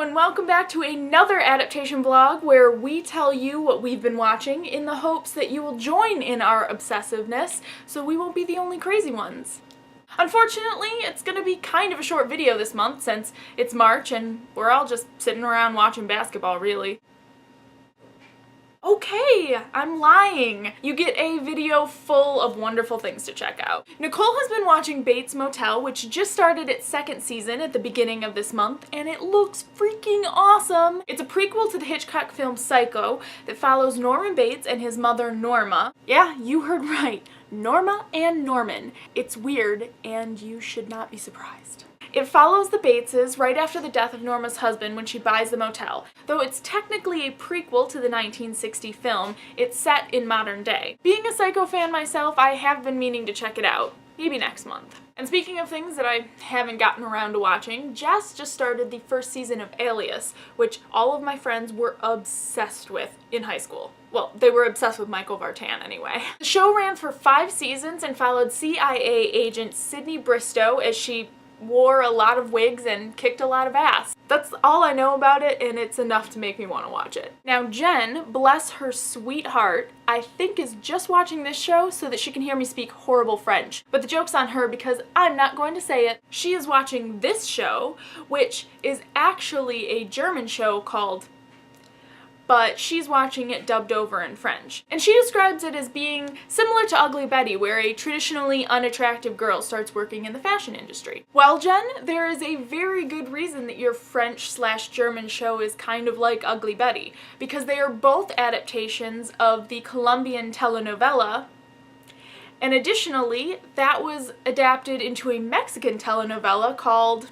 and welcome back to another adaptation vlog where we tell you what we've been watching in the hopes that you will join in our obsessiveness so we won't be the only crazy ones. Unfortunately, it's gonna be kind of a short video this month since it's March and we're all just sitting around watching basketball, really. Okay, I'm lying. You get a video full of wonderful things to check out. Nicole has been watching Bates Motel, which just started its second season at the beginning of this month, and it looks freaking awesome. It's a prequel to the Hitchcock film Psycho that follows Norman Bates and his mother Norma. Yeah, you heard right. Norma and Norman. It's weird, and you should not be surprised. It follows the Bateses right after the death of Norma's husband when she buys the motel. Though it's technically a prequel to the 1960 film, it's set in modern day. Being a Psycho fan myself, I have been meaning to check it out. Maybe next month. And speaking of things that I haven't gotten around to watching, Jess just started the first season of Alias, which all of my friends were obsessed with in high school. Well, they were obsessed with Michael Vartan anyway. The show ran for 5 seasons and followed CIA agent Sydney Bristow as she wore a lot of wigs and kicked a lot of ass. That's all I know about it, and it's enough to make me want to watch it. Now Jen, bless her sweet heart, I think is just watching this show so that she can hear me speak horrible French. But the joke's on her because I'm not going to say it. She is watching this show, which is actually a German show called, but she's watching it dubbed over in French. And she describes it as being similar to Ugly Betty, where a traditionally unattractive girl starts working in the fashion industry. Well, Jen, there is a very good reason that your French/German show is kind of like Ugly Betty, because they are both adaptations of the Colombian telenovela, and additionally, that was adapted into a Mexican telenovela called...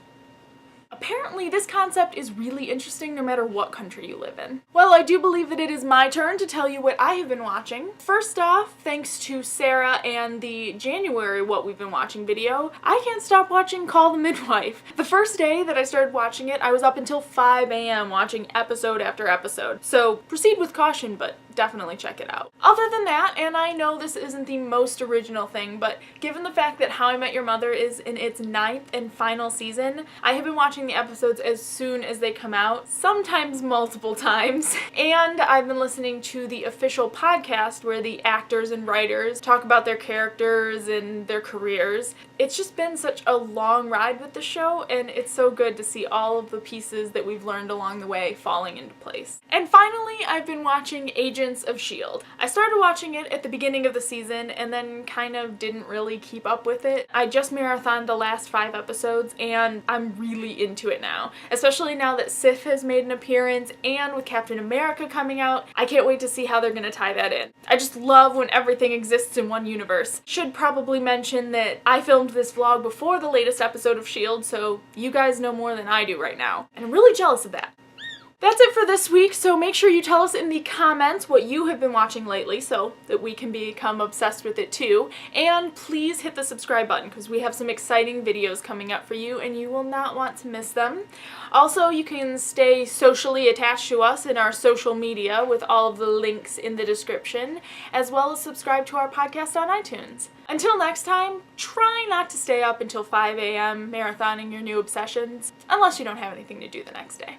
Apparently, this concept is really interesting no matter what country you live in. Well, I do believe that it is my turn to tell you what I have been watching. First off, thanks to Sarah and the January What We've Been Watching video, I can't stop watching Call the Midwife. The first day that I started watching it, I was up until 5 a.m. watching episode after episode. So proceed with caution, but definitely check it out. Other than that, and I know this isn't the most original thing, but given the fact that How I Met Your Mother is in its 9th and final season, I have been watching the episodes as soon as they come out, sometimes multiple times, and I've been listening to the official podcast where the actors and writers talk about their characters and their careers. It's just been such a long ride with the show, and it's so good to see all of the pieces that we've learned along the way falling into place. And finally, I've been watching Agents of S.H.I.E.L.D. I started watching it at the beginning of the season and then kind of didn't really keep up with it. I just marathoned the last 5 episodes and I'm really into it now. Especially now that Sif has made an appearance and with Captain America coming out, I can't wait to see how they're gonna tie that in. I just love when everything exists in one universe. Should probably mention that I filmed this vlog before the latest episode of S.H.I.E.L.D., so you guys know more than I do right now. And I'm really jealous of that. That's it for this week, so make sure you tell us in the comments what you have been watching lately so that we can become obsessed with it too. And please hit the subscribe button because we have some exciting videos coming up for you and you will not want to miss them. Also, you can stay socially attached to us in our social media with all of the links in the description, as well as subscribe to our podcast on iTunes. Until next time, try not to stay up until 5 a.m. marathoning your new obsessions, unless you don't have anything to do the next day.